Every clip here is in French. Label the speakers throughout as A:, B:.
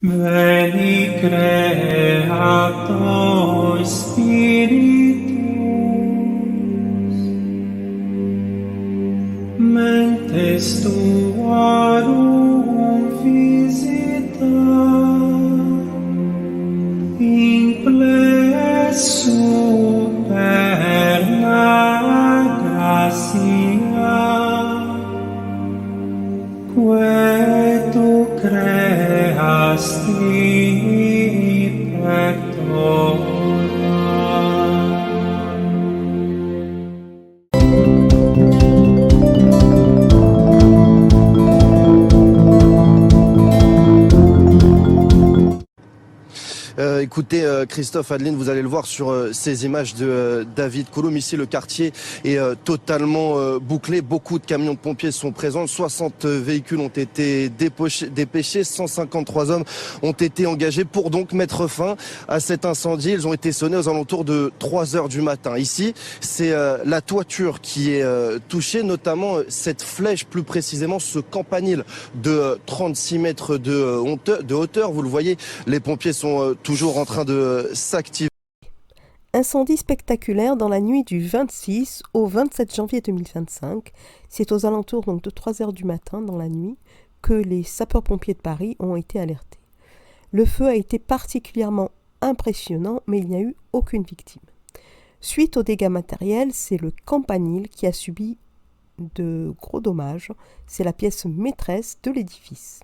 A: Veni Creator Spiritus, mentes tuarum visita, implessu per la gratia, que tu creasti pectora.
B: Écoutez, Christophe, Adeline, vous allez le voir sur ces images de David Kouloum. Ici, le quartier est totalement bouclé. Beaucoup de camions de pompiers sont présents. 60 véhicules ont été dépêchés. 153 hommes ont été engagés pour donc mettre fin à cet incendie. Ils ont été sonnés aux alentours de 3 heures du matin. Ici, c'est la toiture qui est touchée, notamment cette flèche, plus précisément ce campanile de 36 mètres de hauteur. Vous le voyez, les pompiers sont toujours en train de s'activer.
C: Incendie spectaculaire dans la nuit du 26 au 27 janvier 2025. C'est aux alentours donc de 3 heures du matin dans la nuit que les sapeurs-pompiers de Paris ont été alertés. Le feu a été particulièrement impressionnant, mais il n'y a eu aucune victime. Suite aux dégâts matériels, c'est le campanile qui a subi de gros dommages. C'est la pièce maîtresse de l'édifice.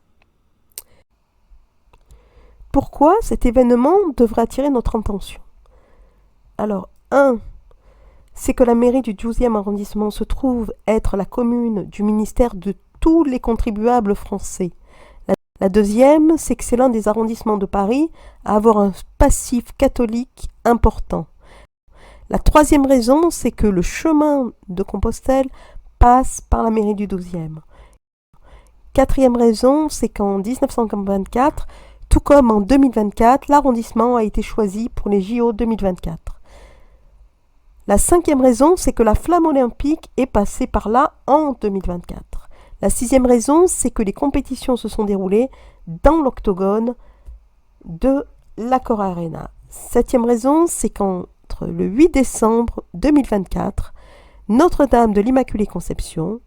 C: Pourquoi cet événement devrait attirer notre attention ? Alors, 1, c'est que la mairie du 12e arrondissement se trouve être la commune du ministère de tous les contribuables français. La deuxième, c'est que c'est l'un des arrondissements de Paris à avoir un passif catholique important. La troisième raison, c'est que le chemin de Compostelle passe par la mairie du 12e. Quatrième raison, c'est qu'en 1924, tout comme en 2024, l'arrondissement a été choisi pour les JO 2024. La cinquième raison, c'est que la flamme olympique est passée par là en 2024. La sixième raison, c'est que les compétitions se sont déroulées dans l'octogone de l'Accor Arena. Septième raison, c'est qu'entre le 8 décembre 2024, Notre-Dame de l'Immaculée Conception,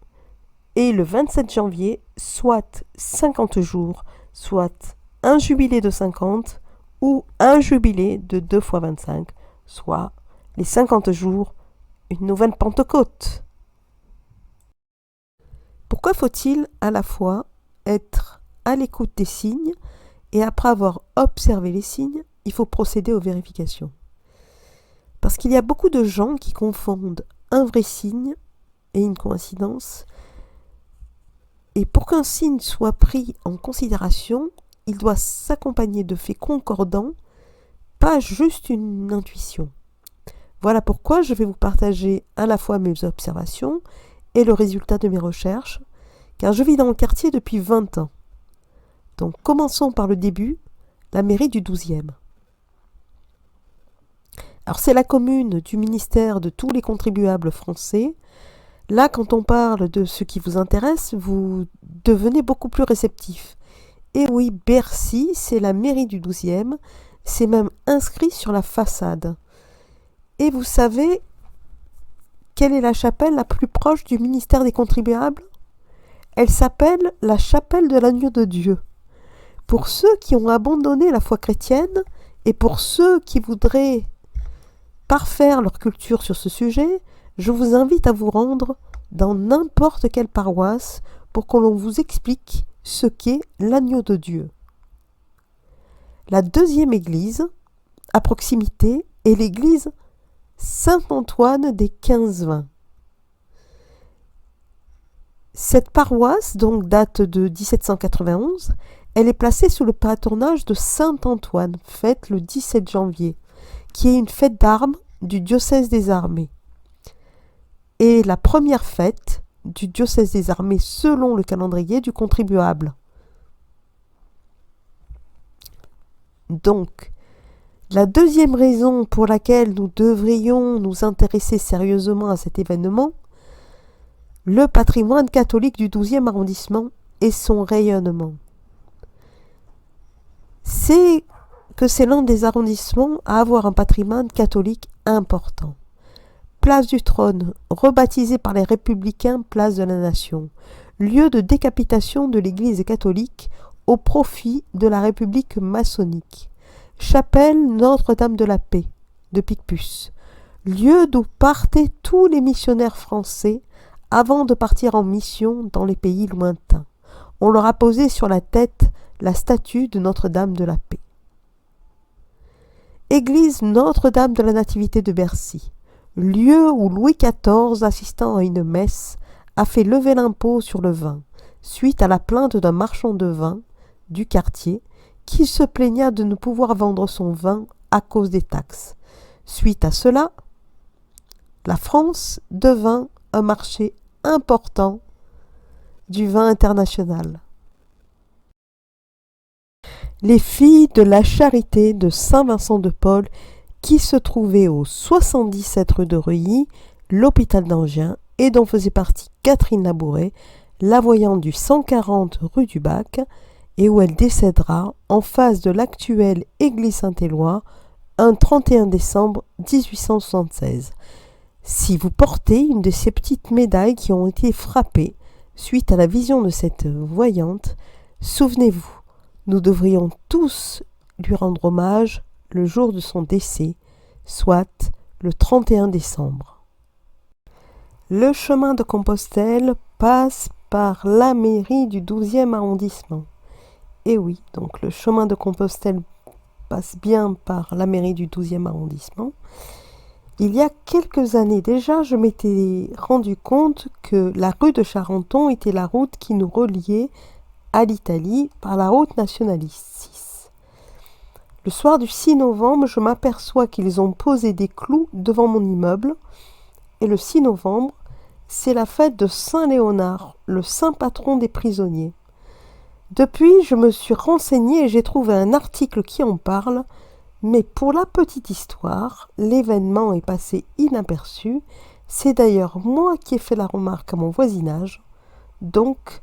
C: et le 27 janvier, soit 50 jours, soit un jubilé de 50 ou un jubilé de 2 fois 25, soit les 50 jours, une nouvelle Pentecôte. Pourquoi faut-il à la fois être à l'écoute des signes et après avoir observé les signes, il faut procéder aux vérifications? Parce qu'il y a beaucoup de gens qui confondent un vrai signe et une coïncidence. Et pour qu'un signe soit pris en considération, il doit s'accompagner de faits concordants, pas juste une intuition. Voilà pourquoi je vais vous partager à la fois mes observations et le résultat de mes recherches, car je vis dans le quartier depuis 20 ans. Donc commençons par le début, la mairie du 12e. Alors c'est la commune du ministère de tous les contribuables français. Là, quand on parle de ce qui vous intéresse, vous devenez beaucoup plus réceptif. Et oui, Bercy, c'est la mairie du 12e, c'est même inscrit sur la façade. Et vous savez quelle est la chapelle la plus proche du ministère des contribuables ? Elle s'appelle la chapelle de l'Agneau de Dieu. Pour ceux qui ont abandonné la foi chrétienne et pour ceux qui voudraient parfaire leur culture sur ce sujet, je vous invite à vous rendre dans n'importe quelle paroisse pour que l'on vous explique ce qu'est l'agneau de Dieu. La deuxième église, à proximité, est l'église Saint-Antoine des 15-20. Cette paroisse, donc, date de 1791. Elle est placée sous le patronage de Saint-Antoine, fête le 17 janvier, qui est une fête d'armes du diocèse des armées. Et la première fête du diocèse des armées selon le calendrier du contribuable. Donc, la deuxième raison pour laquelle nous devrions nous intéresser sérieusement à cet événement, le patrimoine catholique du 12e arrondissement et son rayonnement. c'est que c'est l'un des arrondissements à avoir un patrimoine catholique important. Place du Trône, rebaptisée par les Républicains Place de la Nation, lieu de décapitation de l'Église catholique au profit de la République maçonnique. Chapelle Notre-Dame de la Paix de Picpus, lieu d'où partaient tous les missionnaires français avant de partir en mission dans les pays lointains. On leur a posé sur la tête la statue de Notre-Dame de la Paix. Église Notre-Dame de la Nativité de Bercy, lieu où Louis XIV, assistant à une messe, a fait lever l'impôt sur le vin, suite à la plainte d'un marchand de vin du quartier qui se plaigna de ne pouvoir vendre son vin à cause des taxes. Suite à cela, la France devint un marché important du vin international. Les filles de la Charité de Saint-Vincent-de-Paul, qui se trouvait au 77 rue de Reuilly, l'hôpital d'Angers, et dont faisait partie Catherine Labouret, la voyante du 140 rue du Bac, et où elle décédera en face de l'actuelle église Saint-Éloi, un 31 décembre 1876. Si vous portez une de ces petites médailles qui ont été frappées suite à la vision de cette voyante, souvenez-vous, nous devrions tous lui rendre hommage le jour de son décès, soit le 31 décembre. Le chemin de Compostelle passe par la mairie du 12e arrondissement. Et oui, donc le chemin de Compostelle passe bien par la mairie du 12e arrondissement. Il y a quelques années déjà, je m'étais rendu compte que la rue de Charenton était la route qui nous reliait à l'Italie par la route nationale 6. Le soir du 6 novembre, je m'aperçois qu'ils ont posé des clous devant mon immeuble. Et le 6 novembre, c'est la fête de Saint-Léonard, le saint patron des prisonniers. Depuis, je me suis renseignée et j'ai trouvé un article qui en parle, mais pour la petite histoire, l'événement est passé inaperçu. C'est d'ailleurs moi qui ai fait la remarque à mon voisinage. Donc,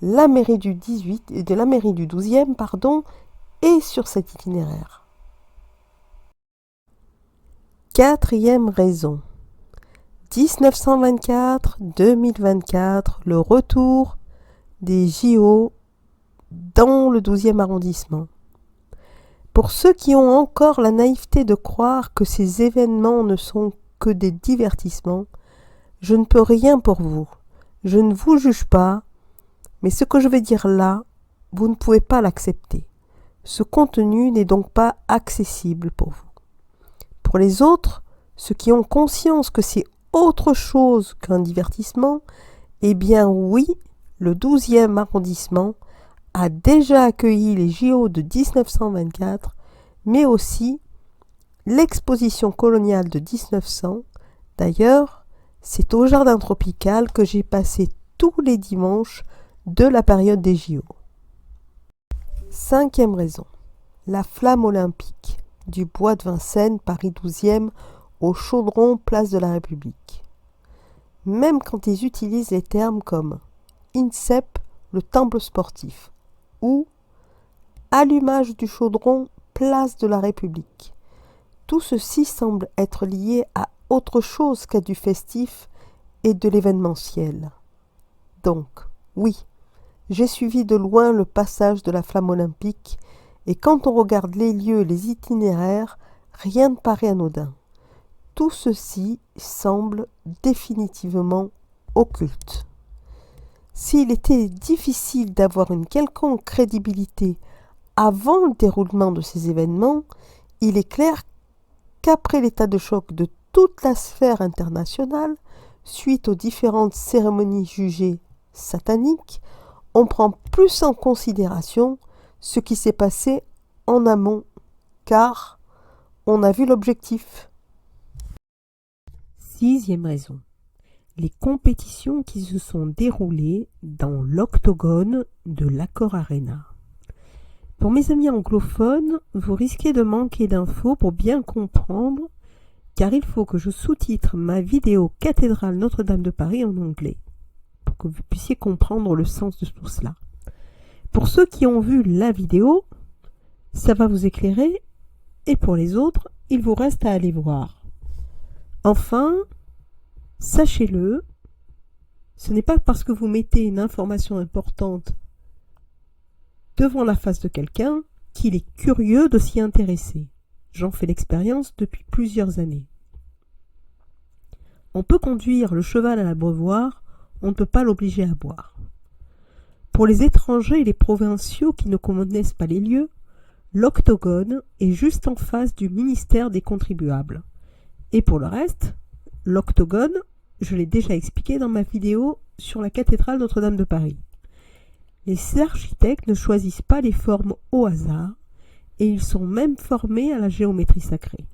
C: la mairie du 18 et de la mairie du 12e, est sur cet itinéraire. Quatrième raison. 1924-2024, le retour des JO dans le 12e arrondissement. Pour ceux qui ont encore la naïveté de croire que ces événements ne sont que des divertissements, je ne peux rien pour vous. Je ne vous juge pas, mais ce que je vais dire là, vous ne pouvez pas l'accepter. Ce contenu n'est donc pas accessible pour vous. Pour les autres, ceux qui ont conscience que c'est autre chose qu'un divertissement, eh bien oui, le 12e arrondissement a déjà accueilli les JO de 1924, mais aussi l'exposition coloniale de 1900. D'ailleurs, c'est au jardin tropical que j'ai passé tous les dimanches de la période des JO. Cinquième raison, la flamme olympique du bois de Vincennes, Paris 12e, au chaudron, place de la République. Même quand ils utilisent les termes comme INSEP, le temple sportif, ou allumage du chaudron, place de la République. Tout ceci semble être lié à autre chose qu'à du festif et de l'événementiel. Donc, oui, j'ai suivi de loin le passage de la flamme olympique, et quand on regarde les lieux et les itinéraires, rien ne paraît anodin. Tout ceci semble définitivement occulte. S'il était difficile d'avoir une quelconque crédibilité avant le déroulement de ces événements, il est clair qu'après l'état de choc de toute la sphère internationale, suite aux différentes cérémonies jugées sataniques, on prend plus en considération ce qui s'est passé en amont, car on a vu l'objectif. Sixième raison. Les compétitions qui se sont déroulées dans l'octogone de l'Accor Arena. Pour mes amis anglophones, vous risquez de manquer d'infos pour bien comprendre, car il faut que je sous-titre ma vidéo Cathédrale Notre-Dame de Paris en anglais, pour que vous puissiez comprendre le sens de tout cela. Pour ceux qui ont vu la vidéo, Ça va vous éclairer, et pour les autres, il vous reste à aller voir. Enfin, sachez-le, ce n'est pas parce que vous mettez une information importante devant la face de quelqu'un qu'il est curieux de s'y intéresser. J'en fais l'expérience depuis plusieurs années. On peut conduire le cheval à l'abreuvoir, on ne peut pas l'obliger à boire. Pour les étrangers et les provinciaux qui ne connaissent pas les lieux, l'Octogone est juste en face du ministère des contribuables. Et pour le reste, l'Octogone, je l'ai déjà expliqué dans ma vidéo sur la cathédrale Notre-Dame de Paris. Les architectes ne choisissent pas les formes au hasard, et ils sont même formés à la géométrie sacrée.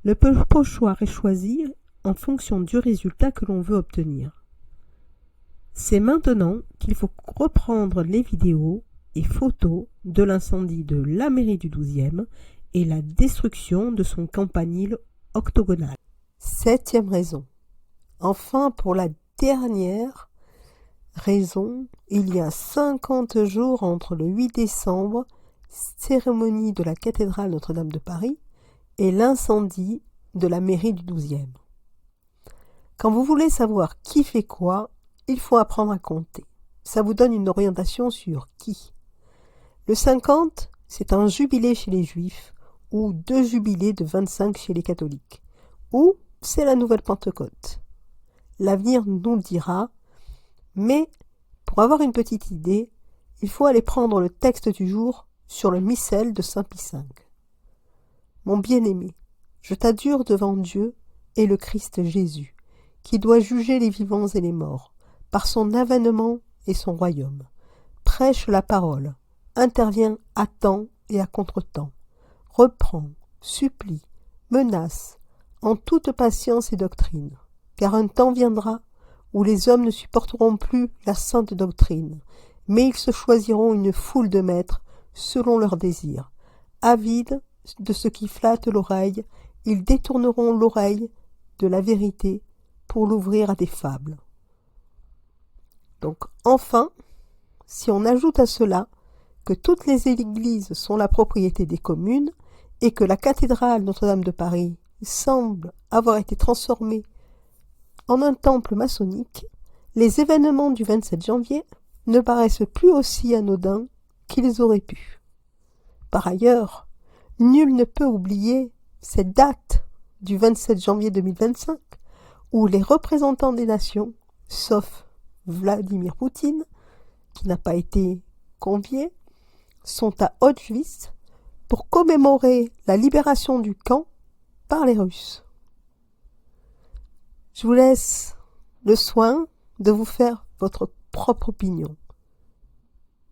C: Le pochoir est choisi en fonction du résultat que l'on veut obtenir. C'est maintenant qu'il faut reprendre les vidéos et photos de l'incendie de la mairie du 12e et la destruction de son campanile octogonal. 7e raison. Enfin, pour la dernière raison, il y a 50 jours entre le 8 décembre, cérémonie de la cathédrale Notre-Dame de Paris, et l'incendie de la mairie du 12e. Quand vous voulez savoir qui fait quoi, il faut apprendre à compter. Ça vous donne une orientation sur qui. Le 50, c'est un jubilé chez les juifs, ou 2 jubilés de 25 chez les catholiques, ou c'est la nouvelle Pentecôte. L'avenir nous le dira, mais pour avoir une petite idée, il faut aller prendre le texte du jour sur le missel de Saint Pie V. Mon bien-aimé, je t'adjure devant Dieu et le Christ Jésus, qui doit juger les vivants et les morts, par son avènement et son royaume. Prêche la parole, interviens à temps et à contre-temps, reprends, supplie, menace, en toute patience et doctrine, car un temps viendra où les hommes ne supporteront plus la sainte doctrine, mais ils se choisiront une foule de maîtres selon leurs désirs. Avides de ce qui flatte l'oreille, ils détourneront l'oreille de la vérité pour l'ouvrir à des fables. Donc enfin, si on ajoute à cela que toutes les églises sont la propriété des communes et que la cathédrale Notre-Dame de Paris semble avoir été transformée en un temple maçonnique, les événements du 27 janvier ne paraissent plus aussi anodins qu'ils auraient pu. Par ailleurs, nul ne peut oublier cette date du 27 janvier 2025 où les représentants des nations, sauf Vladimir Poutine, qui n'a pas été convié, sont à Auschwitz pour commémorer la libération du camp par les Russes. Je vous laisse le soin de vous faire votre propre opinion.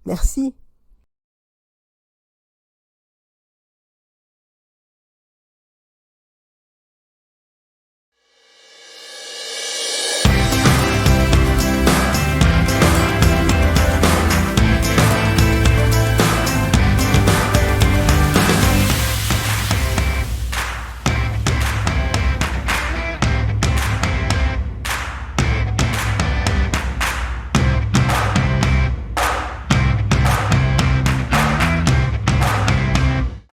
C: Merci.